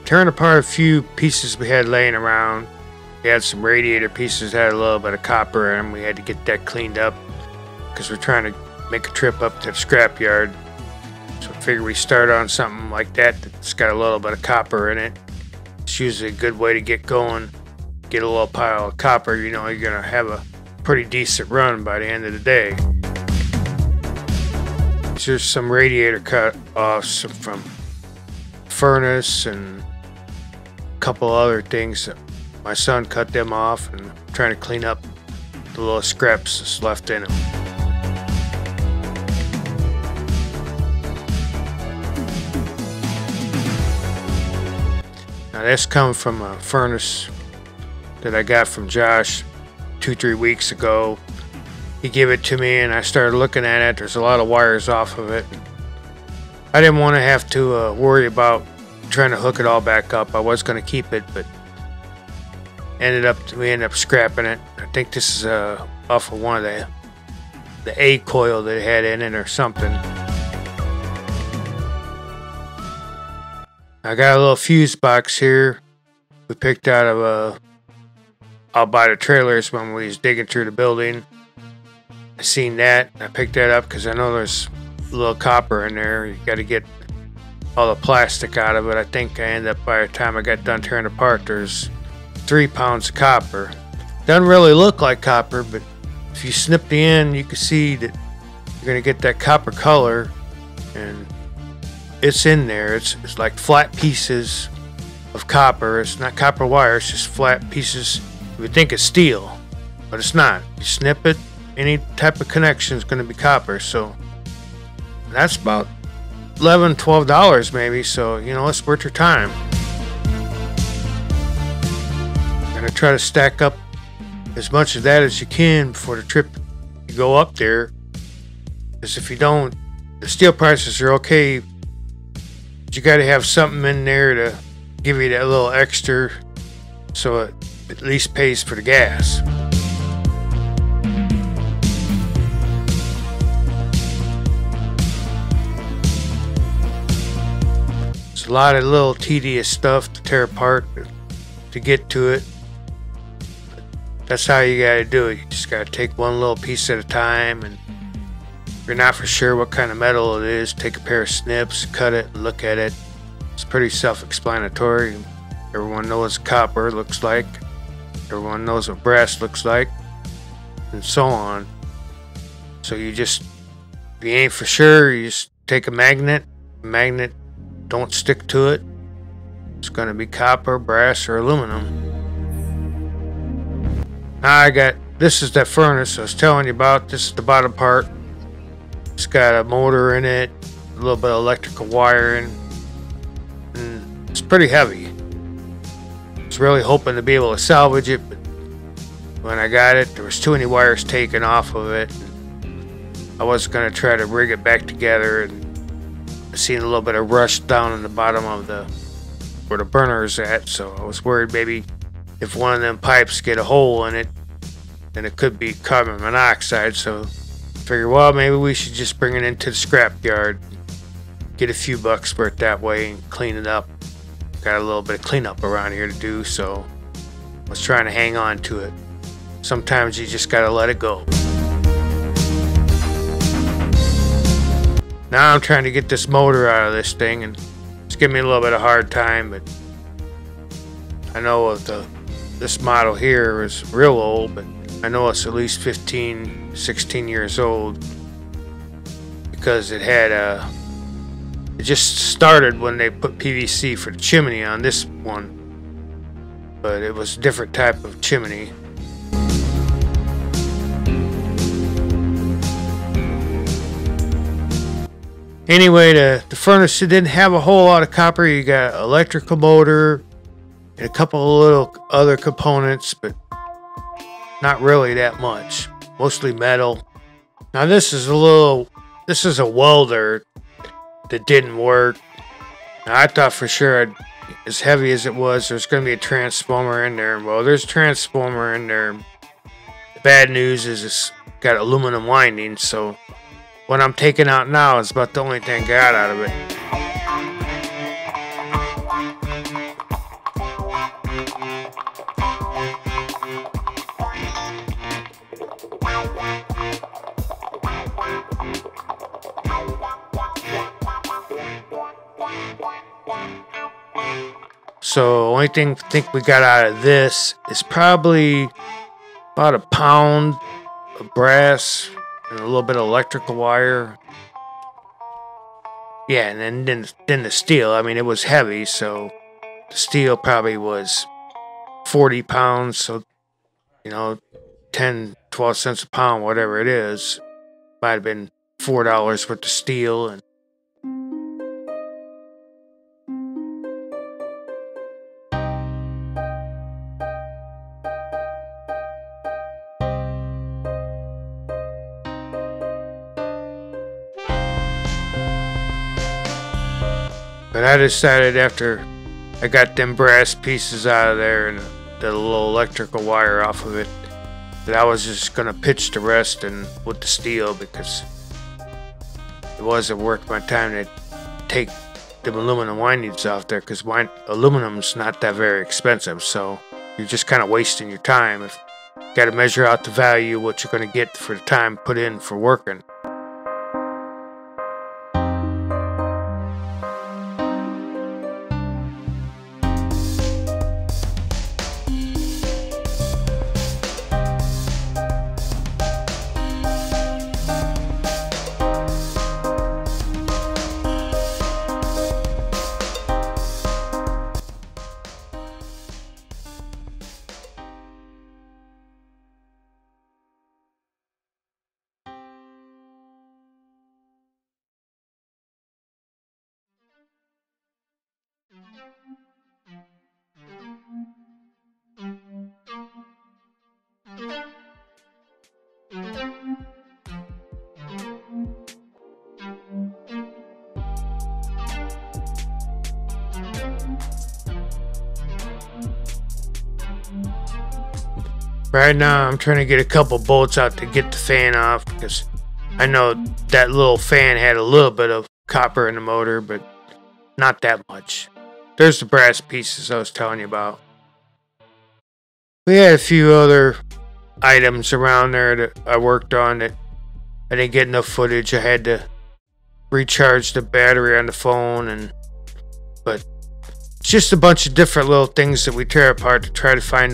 turned apart a few pieces we had laying around. We had some radiator pieces that had a little bit of copper in them. We had to get that cleaned up because we're trying to make a trip up to the scrapyard. So I figured we start on something like that that's got a little bit of copper in it. It's usually a good way to get going. Get a little pile of copper, you know, you're gonna have a pretty decent run by the end of the day. There's some radiator cut-offs from furnace and a couple other things that my son cut them off, and I'm trying to clean up the little scraps that's left in them. Now this comes from a furnace that I got from Josh 2-3 weeks ago. He gave it to me and I started looking at it. There's a lot of wires off of it. I didn't want to have to worry about trying to hook it all back up. I was going to keep it, but we ended up scrapping it. I think this is off of one of the A coil that it had in it or something. I got a little fuse box here we picked out of out by the trailers when we was digging through the building. I seen that. I picked that up because I know there's a little copper in there. You got to get all the plastic out of it. I think I ended up, by the time I got done tearing it apart, there's 3 pounds of copper. Doesn't really look like copper, but if you snip the end, you can see that you're going to get that copper color, and it's in there. It's like flat pieces of copper. It's not copper wire, it's just flat pieces. You would think it's steel, but it's not. You snip it, any type of connection is going to be copper. So that's about $11-12 maybe. So, you know, it's worth your time. I'm going to try to stack up as much of that as you can before the trip you go up there. Because if you don't, the steel prices are okay, but you got to have something in there to give you that little extra so it at least pays for the gas. It's a lot of little tedious stuff to tear apart to get to it. But that's how you gotta do it. You just gotta take one little piece at a time, and if you're not for sure what kind of metal it is, take a pair of snips, cut it, and look at it. It's pretty self-explanatory. Everyone knows what copper looks like. Everyone knows what brass looks like, and so on. So you just, if you ain't for sure, you just take a magnet. Magnet, don't stick to it. It's going to be copper, brass, or aluminum. Now this is that furnace I was telling you about. This is the bottom part. It's got a motor in it, a little bit of electrical wiring, and it's pretty heavy. I was really hoping to be able to salvage it, but when I got it, there was too many wires taken off of it. I was going to try to rig it back together, and I seen a little bit of rust down in the bottom of where the burner is at, so I was worried maybe if one of them pipes get a hole in it, then it could be carbon monoxide. So I figured, well, maybe we should just bring it into the scrap yard, get a few bucks for it that way, and clean it up. Got a little bit of cleanup around here to do, so I was trying to hang on to it. Sometimes you just gotta let it go. Now I'm trying to get this motor out of this thing, and it's giving me a little bit of a hard time, but I know this model here is real old, but I know it's at least 15, 16 years old, because it just started when they put PVC for the chimney on this one, but it was a different type of chimney. Anyway, the furnace, it didn't have a whole lot of copper. You got an electrical motor and a couple of little other components, but not really that much. Mostly metal. Now this is a welder that didn't work. Now, I thought for sure, as heavy as it was, there's going to be a transformer in there. Well, there's a transformer in there. The bad news is it's got aluminum windings, so what I'm taking out now is about the only thing I got out of it. So only thing I think we got out of this is probably about a pound of brass and a little bit of electrical wire. Yeah, and then the steel. I mean, it was heavy, so the steel probably was 40 pounds. So, 10, 12 cents a pound, whatever it is. Might have been $4 worth of steel. And but I decided after I got them brass pieces out of there and the little electrical wire off of it, that I was just gonna pitch the rest and with the steel, because it wasn't worth my time to take the aluminum windings off there, because aluminum's not that very expensive, so you're just kind of wasting your time. If you got to measure out the value, what you're gonna get for the time put in for working. Right now, I'm trying to get a couple bolts out to get the fan off, because I know that little fan had a little bit of copper in the motor, but not that much. There's the brass pieces I was telling you about. We had a few other items around there that I worked on that I didn't get enough footage. I had to recharge the battery on the phone, but it's just a bunch of different little things that we tear apart to try to find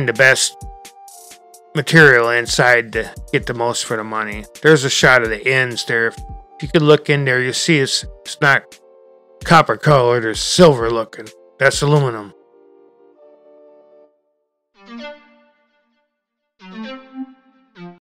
the best material inside to get the most for the money. There's a shot of the ends there. If you could look in there, you'll see it's not copper colored, it's silver looking. That's aluminum.